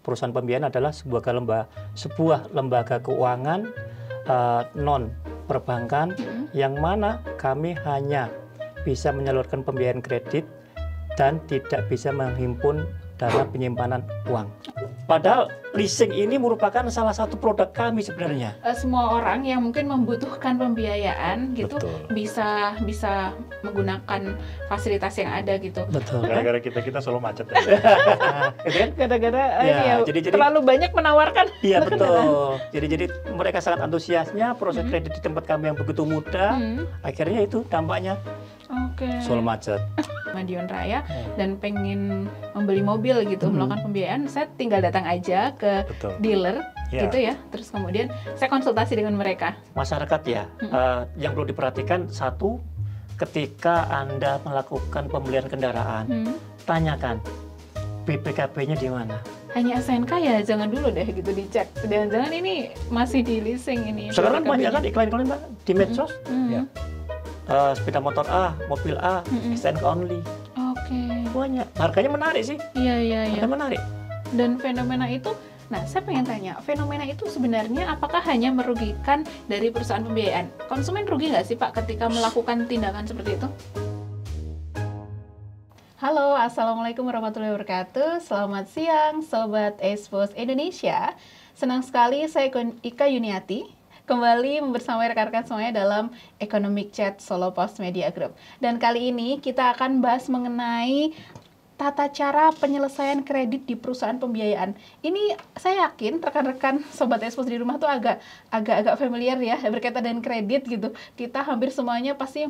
perusahaan pembiayaan adalah sebuah lembaga keuangan non perbankan yang mana kami hanya bisa menyalurkan pembiayaan kredit dan tidak bisa menghimpun dana penyimpanan uang. Padahal leasing ini merupakan salah satu produk kami sebenarnya. Semua orang yang mungkin membutuhkan pembiayaan gitu bisa menggunakan fasilitas yang ada gitu. Betul. Gara-gara kita selalu macet ya. Gara-gara jadi terlalu banyak menawarkan. Iya betul. Jadi mereka sangat antusiasnya proses kredit di tempat kami yang begitu mudah. Akhirnya itu dampaknya. Selalu macet. Madiun Raya dan pengen membeli mobil gitu, melakukan pembiayaan, saya tinggal datang aja ke dealer gitu ya. Terus kemudian saya konsultasi dengan mereka. Masyarakat ya, yang perlu diperhatikan satu, ketika Anda melakukan pembelian kendaraan, tanyakan BPKB-nya di mana. Hanya SNK ya, jangan dulu deh gitu dicek. Jangan-jangan ini masih di leasing ini. Sekarang banyak kan iklan-iklan Mbak di medsos. Ya. Sepeda motor A, mobil A, SNK only. Banyak. Harganya menarik sih. Iya. Harganya menarik. Dan fenomena itu, nah saya pengen tanya, fenomena itu sebenarnya apakah hanya merugikan dari perusahaan pembiayaan? Konsumen rugi nggak sih Pak ketika melakukan tindakan seperti itu? Halo, Assalamualaikum warahmatullahi wabarakatuh. Selamat siang, Sobat Expos Indonesia. Senang sekali saya Ika Yuniati kembali bersama rekan-rekan semuanya dalam Economic Chat Solo Post Media Group. Dan kali ini kita akan bahas mengenai tata cara penyelesaian kredit di perusahaan pembiayaan. Ini saya yakin rekan-rekan Sobat Expos di rumah tuh agak familiar ya berkaitan dengan kredit gitu. Kita hampir semuanya pasti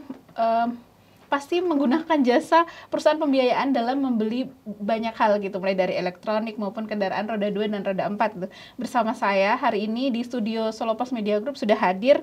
menggunakan jasa perusahaan pembiayaan dalam membeli banyak hal gitu, mulai dari elektronik maupun kendaraan roda 2 dan roda 4 gitu. Bersama saya hari ini di studio Solo Post Media Group sudah hadir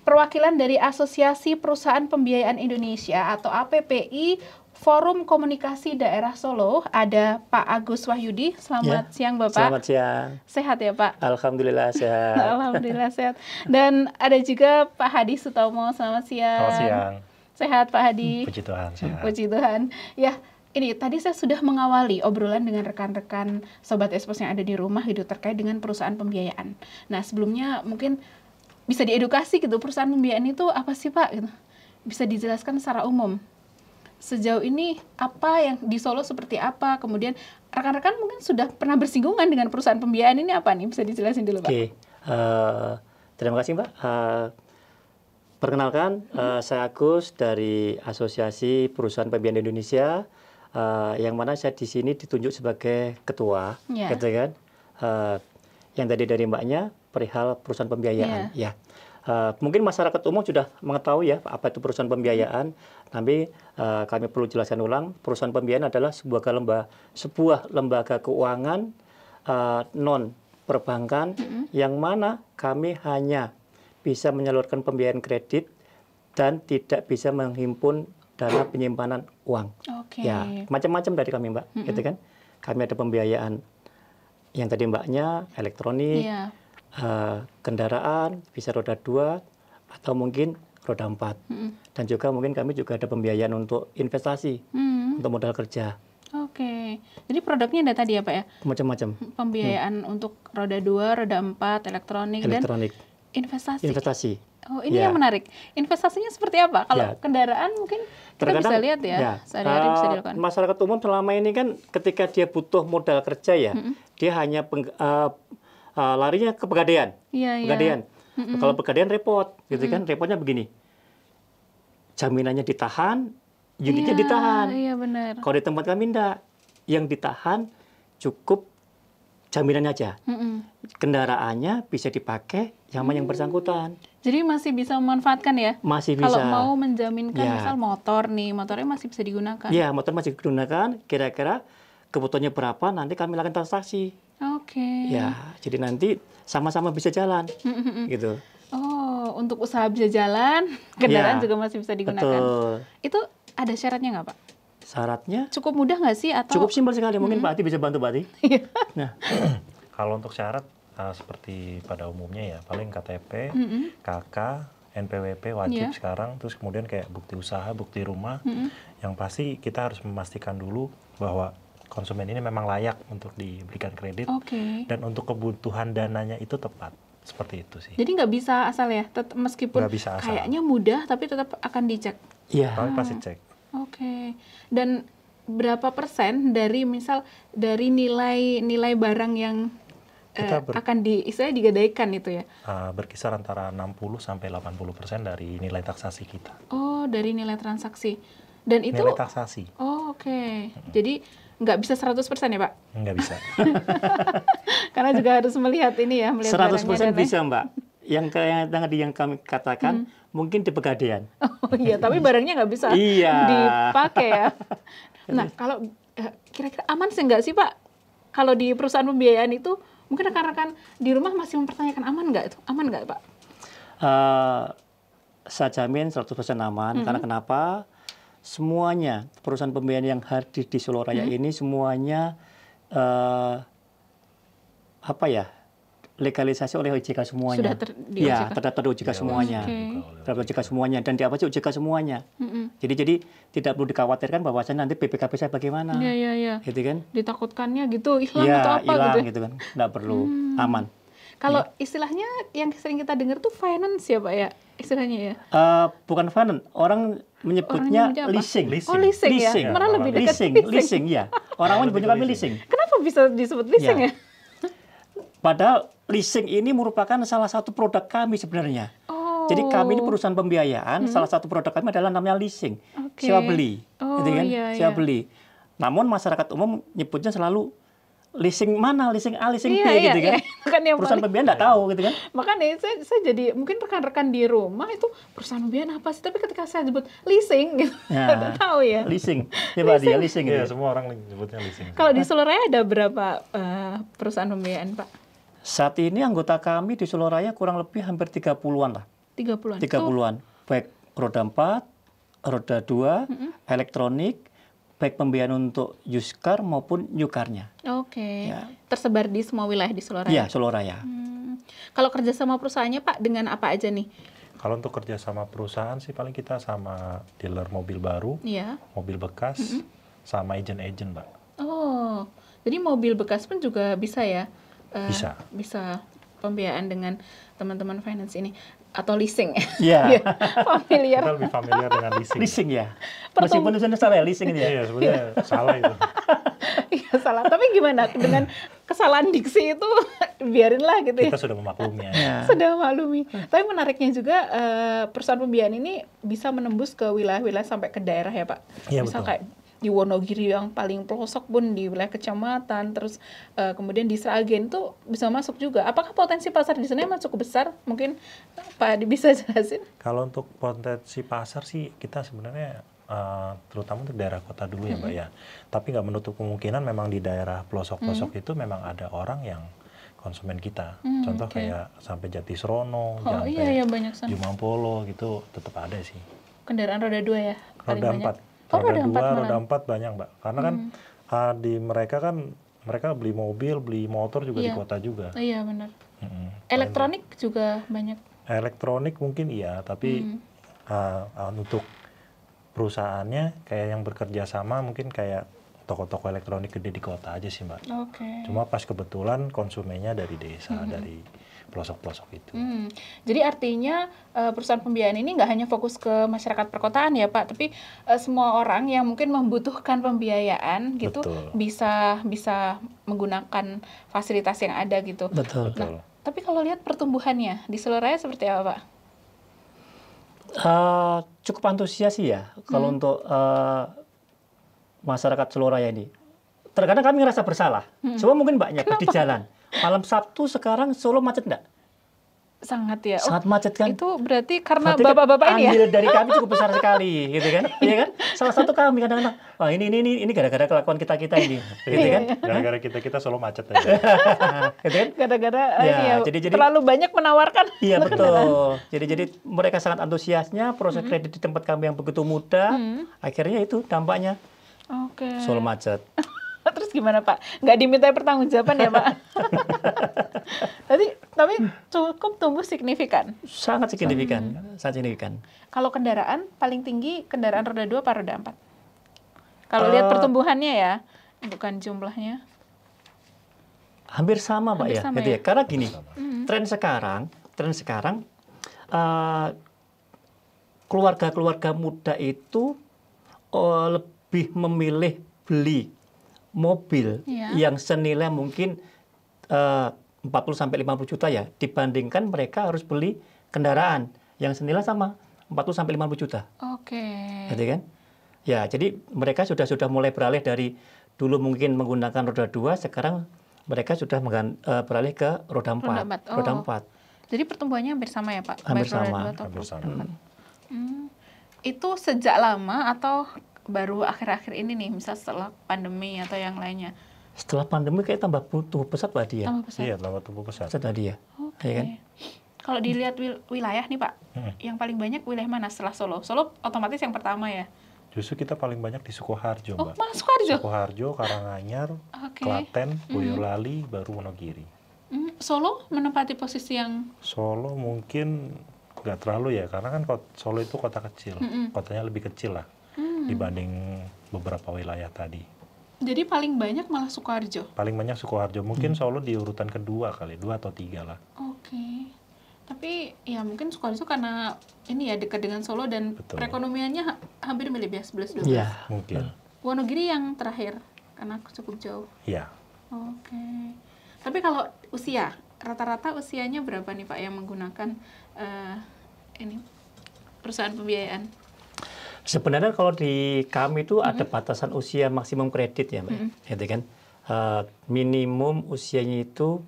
perwakilan dari Asosiasi Perusahaan Pembiayaan Indonesia atau APPI Forum Komunikasi Daerah Solo. Ada Pak Agus Wahyudi. Selamat siang Bapak. Selamat siang. Sehat ya Pak? Alhamdulillah sehat. Alhamdulillah sehat. Dan ada juga Pak Hadi Sutomo. Selamat siang. Selamat siang. Sehat Pak Hadi. Puji Tuhan, sehat. Puji Tuhan. Ya, ini tadi saya sudah mengawali obrolan dengan rekan-rekan Sobat Expos yang ada di rumah gitu terkait dengan perusahaan pembiayaan. Nah, sebelumnya mungkin bisa diedukasi gitu, perusahaan pembiayaan itu apa sih Pak? Gitu. Bisa dijelaskan secara umum. Sejauh ini apa yang di Solo seperti apa? Kemudian rekan-rekan mungkin sudah pernah bersinggungan dengan perusahaan pembiayaan ini apa nih? Bisa dijelasin dulu Pak. Terima kasih Mbak. Perkenalkan, saya Agus dari Asosiasi Perusahaan Pembiayaan Indonesia, yang mana saya di sini ditunjuk sebagai ketua, gitu kan? Yang tadi dari Mbaknya perihal perusahaan pembiayaan, ya. Mungkin masyarakat umum sudah mengetahui ya apa itu perusahaan pembiayaan. Tapi kami perlu jelaskan ulang, perusahaan pembiayaan adalah sebuah lembaga keuangan non perbankan yang mana kami hanya bisa menyalurkan pembiayaan kredit dan tidak bisa menghimpun dana penyimpanan uang. Ya, macam-macam dari kami Mbak, gitu kan? Kami ada pembiayaan yang tadi Mbaknya elektronik, kendaraan bisa roda 2 atau mungkin roda 4. Dan juga mungkin kami juga ada pembiayaan untuk investasi, untuk modal kerja. Jadi produknya ada tadi ya Pak ya? Macam-macam. Pembiayaan untuk roda 2, roda 4, elektronik. Dan investasi. Oh, ini yang menarik. Investasinya seperti apa? Kalau kendaraan mungkin kita bisa lihat ya, sehari-hari bisa dilakukan. Masyarakat umum selama ini kan ketika dia butuh modal kerja ya, dia hanya larinya ke pegadaian. Pegadaian. Kalau pegadaian repot, gitu kan? Repotnya begini. Jaminannya ditahan, unitnya ditahan. Iya, benar. Kalau di tempat kami enggak. Yang ditahan cukup jaminannya aja. Kendaraannya bisa dipakai sama yang bersangkutan. Jadi masih bisa memanfaatkan ya? Masih bisa. Kalau mau menjaminkan misal motor nih, motornya masih bisa digunakan? Iya, motor masih digunakan. Kira-kira kebutuhannya berapa, nanti kami lakukan transaksi. Ya, jadi nanti sama-sama bisa jalan. Gitu. Oh, untuk usaha bisa jalan, kendaraan juga masih bisa digunakan. Betul. Itu ada syaratnya nggak Pak? Syaratnya cukup mudah nggak sih? Atau cukup simpel sekali. Mungkin Pak Ati bisa bantu Pak Ati. Nah, kalau untuk syarat seperti pada umumnya ya, paling KTP, KK, NPWP wajib sekarang, terus kemudian kayak bukti usaha, bukti rumah. Yang pasti kita harus memastikan dulu bahwa konsumen ini memang layak untuk diberikan kredit dan untuk kebutuhan dananya itu tepat. Seperti itu sih. Jadi nggak bisa asal ya, meskipun bisa asal. Kayaknya mudah tapi tetap akan dicek. Iya. Kami pasti cek. Dan berapa persen dari dari nilai barang yang akan digadaikan itu ya? Berkisar antara 60 sampai 80% dari nilai taksasi kita. Oh, dari nilai transaksi. Dan itu nilai taksasi. Oh, Jadi nggak bisa 100% ya, Pak? Nggak bisa. Karena juga harus melihat ini ya, melihat 100% bisa, Mbak. Yang tadi yang kami katakan mungkin di Pegadaian. Oh iya, tapi barangnya nggak bisa dipakai ya. Nah, kalau kira-kira aman sih nggak sih, Pak? Kalau di perusahaan pembiayaan itu, mungkin rekan-rekan di rumah masih mempertanyakan aman nggak itu? Aman nggak, Pak? Saya jamin 100% aman. Karena kenapa? Semuanya perusahaan pembiayaan yang hadir di Solo Raya ini semuanya legalisasi oleh OJK semuanya. Sudah terdaftar di OJK semuanya. Terdaftar OJK semuanya dan diawasi OJK semuanya. Jadi tidak perlu dikhawatirkan bahwasanya nanti BPKB saya bagaimana. Iya. Gitu kan? Ditakutkannya gitu hilang atau apa hilang gitu kan. Nggak perlu, aman. Kalau istilahnya yang sering kita dengar tuh finance ya, Pak ya? Istilahnya ya? Bukan finance, orang menyebutnya leasing. Oh, leasing ya? Malah lebih dekat leasing ya. Orang menyebutnya kami leasing. Kenapa bisa disebut leasing ya? Padahal leasing ini merupakan salah satu produk kami sebenarnya. Jadi kami ini perusahaan pembiayaan, salah satu produk kami adalah namanya leasing. Sewa beli. Gitu kan? Sewa beli. Namun masyarakat umum nyebutnya selalu leasing mana, leasing A, leasing B gitu kan. Kan yang perusahaan pembiayaan nggak tahu gitu kan. Makanya saya jadi, mungkin rekan-rekan di rumah itu perusahaan pembiayaan apa sih, tapi ketika saya sebut leasing gitu, nggak tahu ya. Leasing, dia leasing. Iya, semua orang nyebutnya leasing. Kalau di Solo Raya ada berapa perusahaan pembiayaan, Pak? Saat ini anggota kami di Solo Raya kurang lebih hampir 30-an lah. 30-an. Baik roda 4, roda 2, elektronik, baik pembiayaan untuk used car maupun new car-nya. Tersebar di semua wilayah di Solo Raya? Iya, Solo Raya. Kalau kerjasama perusahaannya, Pak, dengan apa aja nih? Kalau untuk kerjasama perusahaan sih paling kita sama dealer mobil baru, mobil bekas, sama agent-agent, Mbak. Oh, jadi mobil bekas pun juga bisa ya? Bisa pembiayaan dengan teman-teman finance ini. Atau leasing ya? Familiar. Kita lebih familiar dengan leasing. Leasing ya? Meskipun tulisannya salah ya, leasing ini ya? Iya, sebenarnya salah itu. Iya, salah. Tapi gimana? Dengan kesalahan diksi itu, biarinlah gitu ya? Kita sudah memakluminya. Sudah memaklumi. Tapi menariknya juga, perusahaan pembiayaan ini bisa menembus ke wilayah-wilayah sampai ke daerah ya, Pak? Iya, misal betul. Kayak di Wonogiri yang paling pelosok pun di wilayah kecamatan, terus kemudian di Sragen itu bisa masuk juga. Apakah potensi pasar di sana memang cukup besar? Mungkin Pak Adi bisa jelasin? Kalau untuk potensi pasar sih kita sebenarnya terutama untuk daerah kota dulu ya, Mbak ya. Tapi nggak menutup kemungkinan memang di daerah pelosok-pelosok itu memang ada orang yang konsumen kita. Contoh kayak sampai Jatisrono, sampai Jumampolo gitu tetap ada sih. Kendaraan roda 2 ya? Roda 4. Roda 4 banyak, Mbak. Karena kan di mereka beli mobil, beli motor juga di kota juga. Iya, benar. Elektronik juga banyak. Elektronik mungkin iya, tapi untuk perusahaannya kayak yang bekerja sama mungkin kayak toko-toko elektronik gede di kota aja sih, Mbak. Cuma pas kebetulan konsumennya dari desa, dari pelosok-pelosok itu. Jadi artinya perusahaan pembiayaan ini nggak hanya fokus ke masyarakat perkotaan ya, Pak, tapi semua orang yang mungkin membutuhkan pembiayaan gitu bisa menggunakan fasilitas yang ada gitu. Betul. Nah, tapi kalau lihat pertumbuhannya di Solo Raya seperti apa, Pak? Cukup antusias sih ya kalau untuk masyarakat Solo Raya ini. Terkadang kami ngerasa bersalah. Coba mungkin Mbaknya di jalan. Malam Sabtu sekarang Solo macet enggak? Sangat ya. Sangat macet kan? Itu berarti karena bapak-bapak ini ya? Andil dari kami cukup besar sekali, gitu kan? Iya kan? Salah satu kami kadang-kadang, wah ini gara-gara kelakuan kita ini, gitu kan? Gara-gara kita Solo macet aja. Gitu kan? Gara-gara jadi terlalu banyak menawarkan. Iya betul. Jadi mereka sangat antusiasnya proses kredit di tempat kami yang begitu mudah. Akhirnya itu dampaknya. Solo macet. Terus gimana, Pak? Nggak diminta pertanggungjawaban ya, Pak? Tapi cukup tumbuh signifikan. Sangat signifikan. Sangat signifikan. Kalau kendaraan paling tinggi kendaraan roda 2 apa roda 4? Kalau lihat pertumbuhannya ya, bukan jumlahnya? Hampir sama, Pak, Hampir ya. sama Gitu ya? ya. Karena gini, Mhm. tren sekarang keluarga-keluarga muda itu lebih memilih beli mobil Iya. yang senilai mungkin 40 sampai 50 juta ya, dibandingkan mereka harus beli kendaraan yang senilai sama 40 sampai 50 juta. Oke. Gitu kan? Ya, jadi mereka sudah mulai beralih dari dulu mungkin menggunakan roda 2, sekarang mereka sudah beralih ke roda 4. Roda 4. Roda Oh. 4. Jadi pertumbuhannya hampir sama ya, Pak? Hampir Baik roda sama. 2 atau Hampir sama. roda 4. Itu sejak lama atau baru akhir-akhir ini nih, misal setelah pandemi atau yang lainnya? Setelah pandemi kayak tambah butuh pesat, Pak, dia. Tambah besar. Iya, tambah tumbuh pesat. Pesat tadi ya. Oke. Ya kan? Kalau dilihat wilayah nih, Pak, yang paling banyak wilayah mana setelah Solo? Solo otomatis yang pertama ya? Justru kita paling banyak di Sukoharjo, Oh, Mbak. malah Sukoharjo? Sukoharjo, Karanganyar, Oke. Klaten, Boyolali, baru Wonogiri. Solo menempati posisi yang... Solo mungkin nggak terlalu ya, karena kan Solo itu kota kecil. Kotanya lebih kecil lah dibanding beberapa wilayah tadi. Jadi paling banyak malah Sukoharjo? Paling banyak Sukoharjo. Mungkin Solo di urutan kedua kali, 2 atau 3 lah. Oke. Tapi ya mungkin Sukoharjo karena ini ya dekat dengan Solo dan Betul. perekonomiannya hampir mirip ya, 11-12. Iya. Mungkin. Wonogiri yang terakhir karena cukup jauh. Iya. Oke. Tapi kalau usia, rata-rata usianya berapa nih Pak yang menggunakan ini perusahaan pembiayaan? Sebenarnya kalau di kami itu ada batasan usia maksimum kredit ya, Mbak. Gitu kan. Minimum usianya itu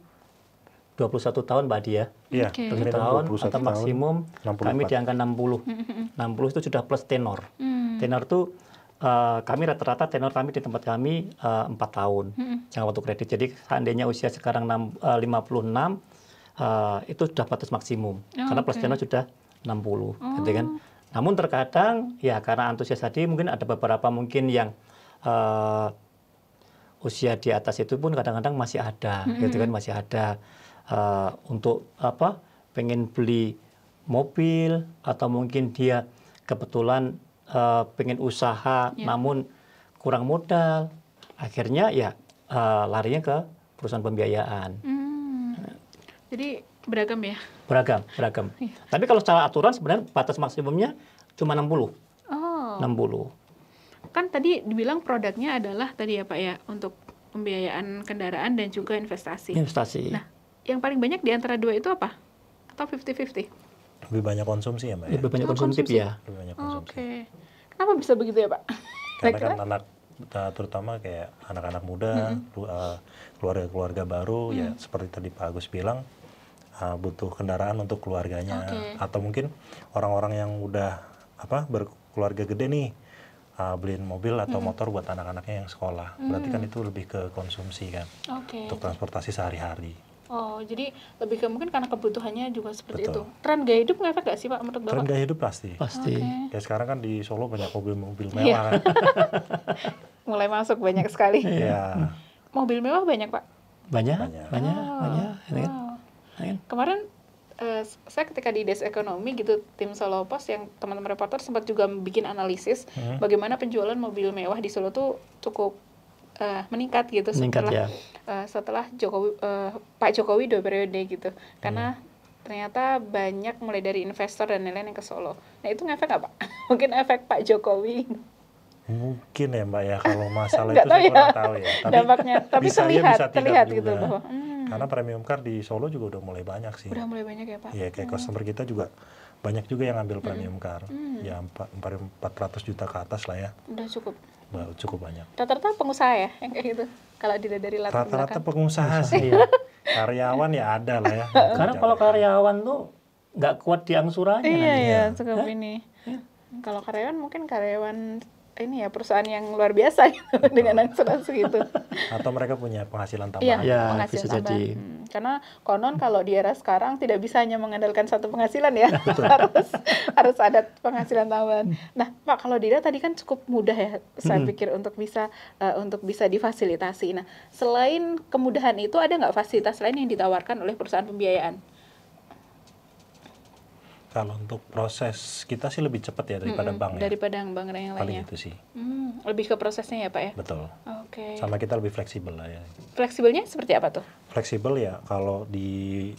21 tahun, Mbak Dia. Iya, Oke. 21 minimum tahun 21 atau maksimum 64. kami di angka 60. 60 itu sudah plus tenor. Tenor itu kami rata-rata tenor kami di tempat kami 4 tahun jangka waktu kredit. Jadi seandainya usia sekarang 56 itu sudah batas maksimum. Karena plus oke. tenor sudah 60, gitu kan. Namun terkadang ya karena antusias tadi mungkin ada beberapa mungkin yang usia di atas itu pun kadang-kadang masih ada, gitu kan, masih ada untuk apa? Pengen beli mobil atau mungkin dia kebetulan pengen usaha namun kurang modal, akhirnya ya larinya ke perusahaan pembiayaan. Jadi beragam ya? Beragam. Tapi kalau secara aturan sebenarnya batas maksimumnya cuma 60. Oh. 60. Kan tadi dibilang produknya adalah tadi ya Pak ya, untuk pembiayaan kendaraan dan juga investasi. Investasi. Nah, yang paling banyak di antara dua itu apa? Atau 50-50? Lebih banyak konsumsi ya, Mbak ya? Lebih banyak konsumtif konsumsi. ya. Lebih banyak konsumsi. Oke. Kenapa bisa begitu ya Pak? Karena kan anak, terutama kayak anak-anak muda, keluarga-keluarga baru, ya seperti tadi Pak Agus bilang, butuh kendaraan untuk keluarganya. Atau mungkin orang-orang yang udah berkeluarga gede nih, beliin mobil atau motor buat anak-anaknya yang sekolah. Berarti kan itu lebih ke konsumsi kan, Oke. untuk transportasi sehari-hari. Oh, jadi lebih ke mungkin karena kebutuhannya juga seperti Betul. itu. Tren gaya hidup ngefek nggak sih Pak menurut Bapak? Tren gaya hidup pasti. Pasti. Kayak sekarang kan di Solo banyak mobil-mobil mewah kan. Mulai masuk banyak sekali. Iya. Mobil mewah banyak Pak? Banyak. Banyak. Ini kan. Wow. Kemarin saya ketika di Des Ekonomi gitu, tim Solo Pos yang teman-teman reporter sempat juga bikin analisis bagaimana penjualan mobil mewah di Solo tuh cukup meningkat gitu setelah Pak Jokowi 2 periode gitu, karena ternyata banyak mulai dari investor dan lain-lain yang ke Solo. Nah itu ngefek nggak Pak? Mungkin efek Pak Jokowi. Mungkin ya Mbak ya, kalau masalah Nggak itu tahu saya ya. kurang tahu ya. Dampaknya, tapi bisa iya, terlihat bisa tidak gitu juga. bahwa Karena premium car di Solo juga udah mulai banyak sih. udah mulai banyak ya Pak. Iya, kayak customer kita juga banyak juga yang ambil premium car. Ya 400 juta ke atas lah ya. Udah cukup. Cukup banyak. Rata-rata pengusaha ya yang kayak gitu. Kalau dilihat dari latar Rata-rata belakang. pengusaha sih. Karyawan ya ada lah ya. Karena kalau karyawan tuh nggak kuat di angsurannya Iya nanti. ya, cukup ini. Kalau karyawan mungkin karyawan ini ya perusahaan yang luar biasa gitu dengan angsuran segitu. Atau mereka punya penghasilan Iya, tambahan. Ya, penghasilan bisa tambahan. jadi. Karena konon kalau di era sekarang tidak bisa hanya mengandalkan satu penghasilan ya, harus ada penghasilan tambahan. Nah, Pak, kalau Dida tadi kan cukup mudah ya, saya pikir untuk bisa difasilitasi. Nah, selain kemudahan itu ada nggak fasilitas lain yang ditawarkan oleh perusahaan pembiayaan? Kalau untuk proses kita sih lebih cepat ya daripada bank ya. Daripada bank yang Paling lainnya. itu sih. Lebih ke prosesnya ya Pak ya? Betul. Oke. Sama kita lebih fleksibel lah ya. Fleksibelnya seperti apa tuh? Fleksibel ya kalau di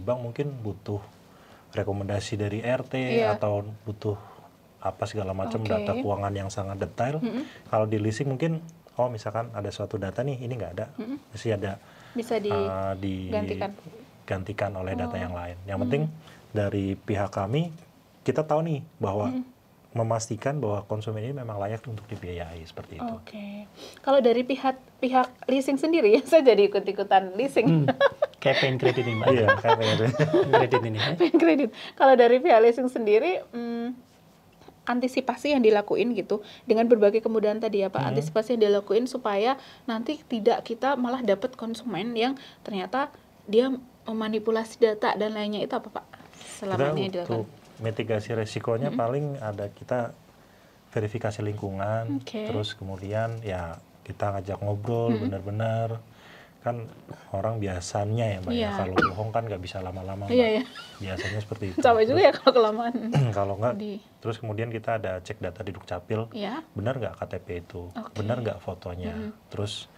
bank mungkin butuh rekomendasi dari RT atau butuh apa segala macam data keuangan yang sangat detail. Kalau di leasing mungkin misalkan ada suatu data nih ini nggak ada, mesti ada bisa digantikan oleh data yang lain. Yang penting dari pihak kami kita tahu nih bahwa memastikan bahwa konsumen ini memang layak untuk dibiayai seperti itu. Oke. Kalau dari pihak leasing sendiri ya, saya jadi ikut-ikutan leasing. Kayak pengen kredit ini Mbak. Iya, kayak pengen kredit ini. Pengen kredit. Kalau dari pihak leasing sendiri, antisipasi yang dilakuin gitu dengan berbagai kemudahan tadi ya Pak, antisipasi yang dilakuin supaya nanti tidak kita malah dapat konsumen yang ternyata dia memanipulasi data dan lainnya, itu apa Pak selama ini dilakukan? Untuk mitigasi resikonya paling ada kita verifikasi lingkungan, terus kemudian ya kita ngajak ngobrol benar-benar. Kan orang biasanya ya Mbak ya, kalau bohong kan nggak bisa lama-lama Mbak. Biasanya seperti itu. Capek juga ya kalau kelamaan. Kalau nggak, terus kemudian kita ada cek data di Dukcapil, benar nggak KTP itu, benar nggak fotonya. Terus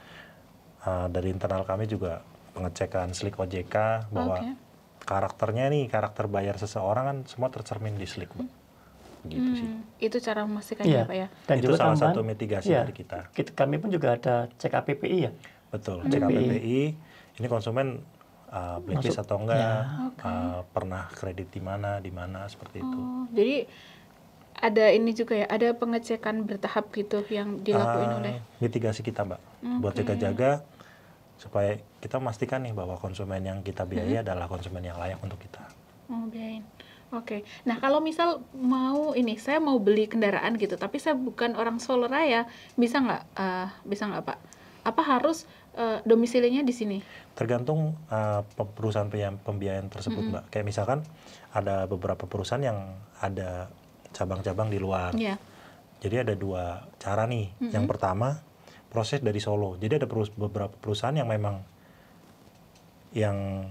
dari internal kami juga pengecekan slik OJK bahwa karakternya nih, karakter bayar seseorang kan semua tercermin di slik Mbak. Gitu sih. Itu cara memastikan ya Pak ya. Dan itu juga salah satu mitigasi dari kita. Kami pun juga ada cek APPI ya. Betul, cek APPI, ini konsumen blacklist atau enggak, pernah kredit di mana seperti itu. Jadi ada ini juga ya, ada pengecekan bertahap gitu yang dilakuin oleh mitigasi kita Mbak, buat jaga-jaga supaya kita memastikan nih bahwa konsumen yang kita biayai adalah konsumen yang layak untuk kita. Biayain. Oke. Nah, kalau misal saya mau beli kendaraan gitu, tapi saya bukan orang Solo Raya, bisa nggak Pak? Apa harus domisilinya di sini? Tergantung perusahaan pembiayaan tersebut Mbak. Kayak misalkan ada beberapa perusahaan yang ada cabang-cabang di luar. Jadi ada dua cara nih. Yang pertama, proses dari Solo. Jadi ada beberapa perusahaan yang memang yang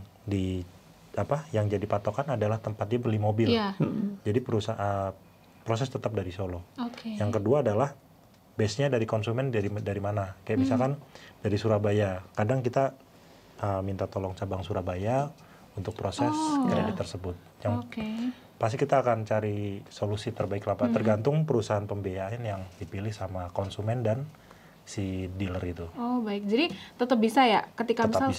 jadi patokan adalah tempat dia beli mobil. Jadi proses tetap dari Solo. Yang kedua adalah base-nya dari konsumen dari mana. Kayak misalkan dari Surabaya. Kadang kita minta tolong cabang Surabaya untuk proses kredit tersebut. Pasti kita akan cari solusi terbaik lah Pak. Tergantung perusahaan pembiayaan yang dipilih sama konsumen dan si dealer itu. Baik. Jadi tetap bisa ya. Ketika misal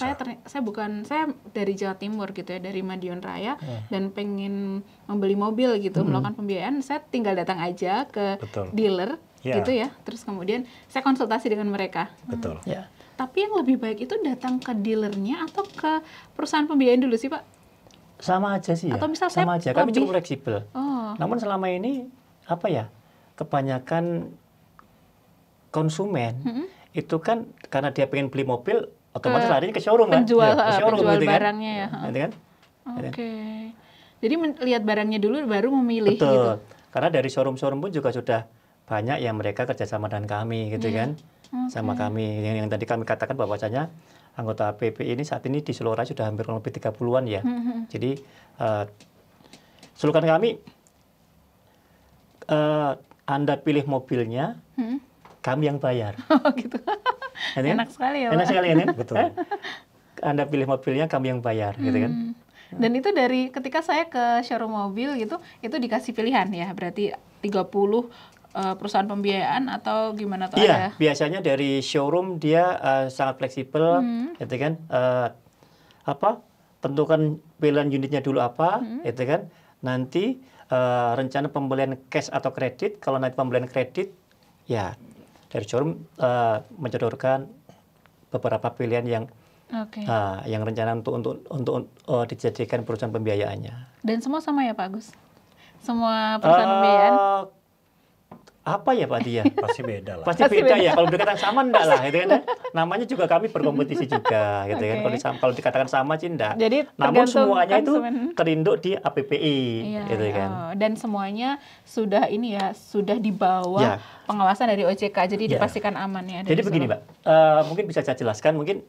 saya dari Jawa Timur gitu ya, dari Madiun Raya dan pengen membeli mobil gitu, melakukan pembiayaan, saya tinggal datang aja ke dealer gitu ya. Terus kemudian saya konsultasi dengan mereka. Betul. Tapi yang lebih baik itu datang ke dealernya atau ke perusahaan pembiayaan dulu sih Pak? Sama aja sih ya. Atau misal sama aja. Kami cukup fleksibel. Namun selama ini kebanyakan konsumen itu kan karena dia pengen beli mobil otomatis larinya ke showroom kan? Penjual gitu barangnya ya. Gitu kan? Jadi lihat barangnya dulu baru memilih. Betul. Gitu. Karena dari showroom-showroom pun juga sudah banyak yang mereka kerjasama dengan kami gitu kan? Sama kami. Yang tadi kami katakan bahwasanya anggota PPI ini saat ini di Seluruh sudah hampir lebih 30-an ya. Jadi slogan kami Anda pilih mobilnya, kami yang bayar. Gitu. Enak sekali ya Pak. Enak sekali ya, Betul. Anda pilih mobilnya, kami yang bayar, gitu kan. Dan itu dari ketika saya ke showroom mobil gitu, itu dikasih pilihan ya, berarti 30 perusahaan pembiayaan atau gimana tuh? Iya, biasanya dari showroom dia sangat fleksibel, gitu kan. Tentukan pilihan unitnya dulu apa, gitu kan. Nanti rencana pembelian cash atau kredit, kalau nanti pembelian kredit, ya dari showroom mencodorkan beberapa pilihan yang rencana untuk dijadikan perusahaan pembiayaannya. Dan semua sama ya Pak Agus? Semua perusahaan pembiayaan? Apa ya Pak Dia? Pasti beda lah. Pasti beda ya. Kalau dikatakan sama enggak lah, gitu kan? Namanya juga kami berkompetisi juga, gitu kan? Kalau dikatakan sama sih enggak. Jadi namun semuanya itu terinduk di APPI, gitu kan? Dan semuanya sudah di bawah pengawasan dari OJK, jadi dipastikan aman ya. Jadi begini Mbak, mungkin bisa saya jelaskan, mungkin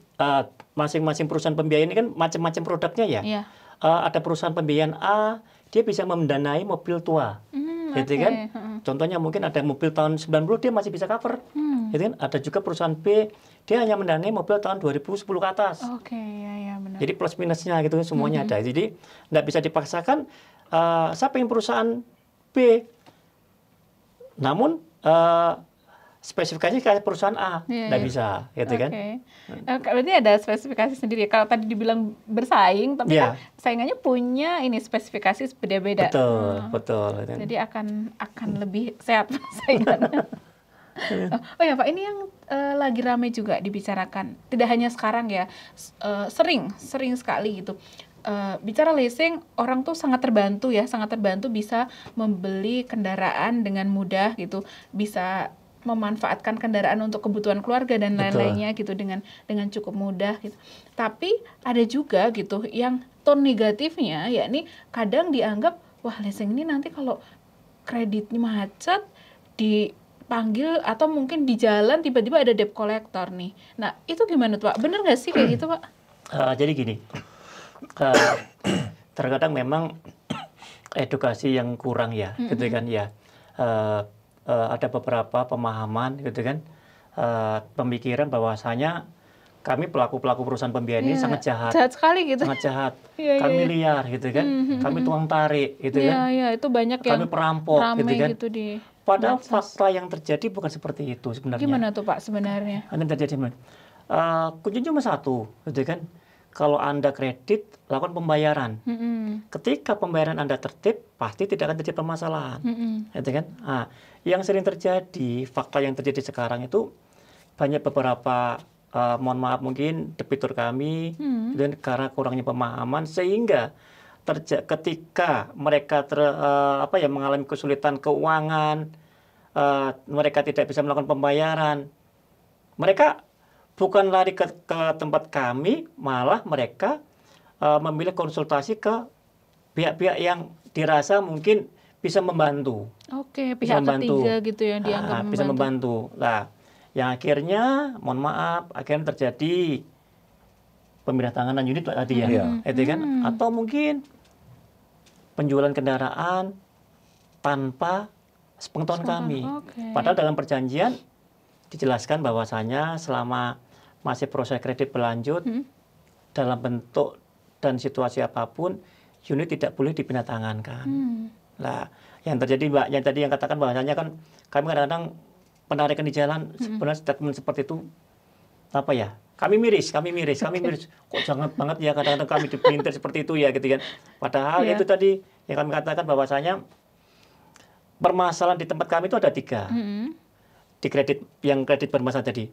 masing-masing perusahaan pembiayaan ini kan macam-macam produknya ya. ada perusahaan pembiayaan A, dia bisa mendanai mobil tua, gitu kan? Contohnya mungkin ada mobil tahun 90 dia masih bisa cover, gitu kan? Ada juga perusahaan B, dia hanya mendanai mobil tahun 2010 ke atas. Ya benar. Jadi plus minusnya gitu semuanya ada. Jadi nggak bisa dipaksakan. Saya pengen perusahaan B, namun spesifikasinya kayak perusahaan A, nggak bisa, gitu kan? Berarti ada spesifikasi sendiri. Kalau tadi dibilang bersaing, tapi kan saingannya punya ini spesifikasi beda-beda. Betul. Jadi akan lebih sehat saingannya. Oh ya Pak, ini yang lagi ramai juga dibicarakan. Tidak hanya sekarang ya, sering sekali gitu. Bicara leasing, orang tuh sangat terbantu bisa membeli kendaraan dengan mudah gitu, bisa memanfaatkan kendaraan untuk kebutuhan keluarga dan lain-lainnya gitu dengan cukup mudah gitu. Tapi ada juga gitu yang tone negatifnya, yakni kadang dianggap wah leasing ini nanti kalau kreditnya macet dipanggil atau mungkin di jalan tiba-tiba ada debt collector nih. Nah itu gimana tuh Pak? Bener nggak sih kayak gitu Pak? Jadi gini, terkadang memang edukasi yang kurang ya, gitu kan ya. Ada beberapa pemahaman gitu kan, pemikiran bahwasanya kami pelaku perusahaan pembiayaan ini sangat jahat sekali gitu, sangat jahat, kami liar gitu kan, kami tukang tarik gitu kan, itu banyak kami yang perampok gitu kan. gitu di Padahal fakta yang terjadi bukan seperti itu sebenarnya. Gimana tuh Pak sebenarnya? Yang terjadi kuncinya cuma satu, gitu kan. Kalau Anda kredit, lakukan pembayaran. Ketika pembayaran Anda tertib, pasti tidak akan terjadi permasalahan. Gitu kan? Nah, yang sering terjadi, fakta yang terjadi sekarang itu banyak beberapa, mohon maaf mungkin debitur kami, dan karena kurangnya pemahaman sehingga ketika mereka mengalami kesulitan keuangan, mereka tidak bisa melakukan pembayaran, mereka bukan lari ke tempat kami, malah mereka memilih konsultasi ke pihak-pihak yang dirasa mungkin bisa membantu. Pihak ketiga gitu yang dianggap bisa membantu. Nah, yang akhirnya, mohon maaf, akhirnya terjadi pemindah tanganan unit tadi ya, itu kan? Atau mungkin penjualan kendaraan tanpa sepengetahuan kami. Padahal dalam perjanjian dijelaskan bahwasanya selama masih proses kredit berlanjut, dalam bentuk dan situasi apapun, unit tidak boleh dipindah-tangankan. Nah, yang terjadi Mbak, yang tadi yang katakan bahwasanya kan kami kadang-kadang penarikan di jalan, sebenarnya statement seperti itu apa ya? Kami miris. Kok jangan banget ya kadang-kadang kami dipelintir seperti itu ya gitu kan. Padahal itu tadi yang kami katakan bahwasanya permasalahan di tempat kami itu ada 3. Di kredit bermasalah tadi.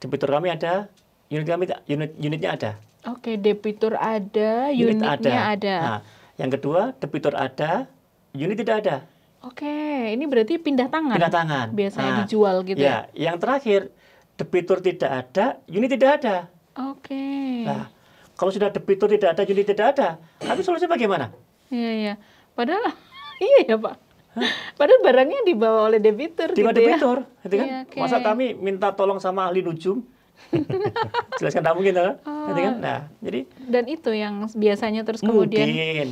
Debitur kami ada, unitnya ada. Debitur ada, unitnya ada. Nah, yang kedua, debitur ada, unit tidak ada. Ini berarti pindah tangan. Biasanya dijual gitu ya. Yang terakhir, debitur tidak ada, unit tidak ada. Nah, kalau sudah debitur tidak ada, unit tidak ada, tapi solusinya bagaimana? Padahal iya ya Pak. Padahal barangnya dibawa oleh debitur gitu debitur, ya. Gitu kan? Masa kami minta tolong sama ahli nujum? Jelaskan tak mungkin, gitu kan? Nah, jadi dan itu yang biasanya terus kemudian mungkin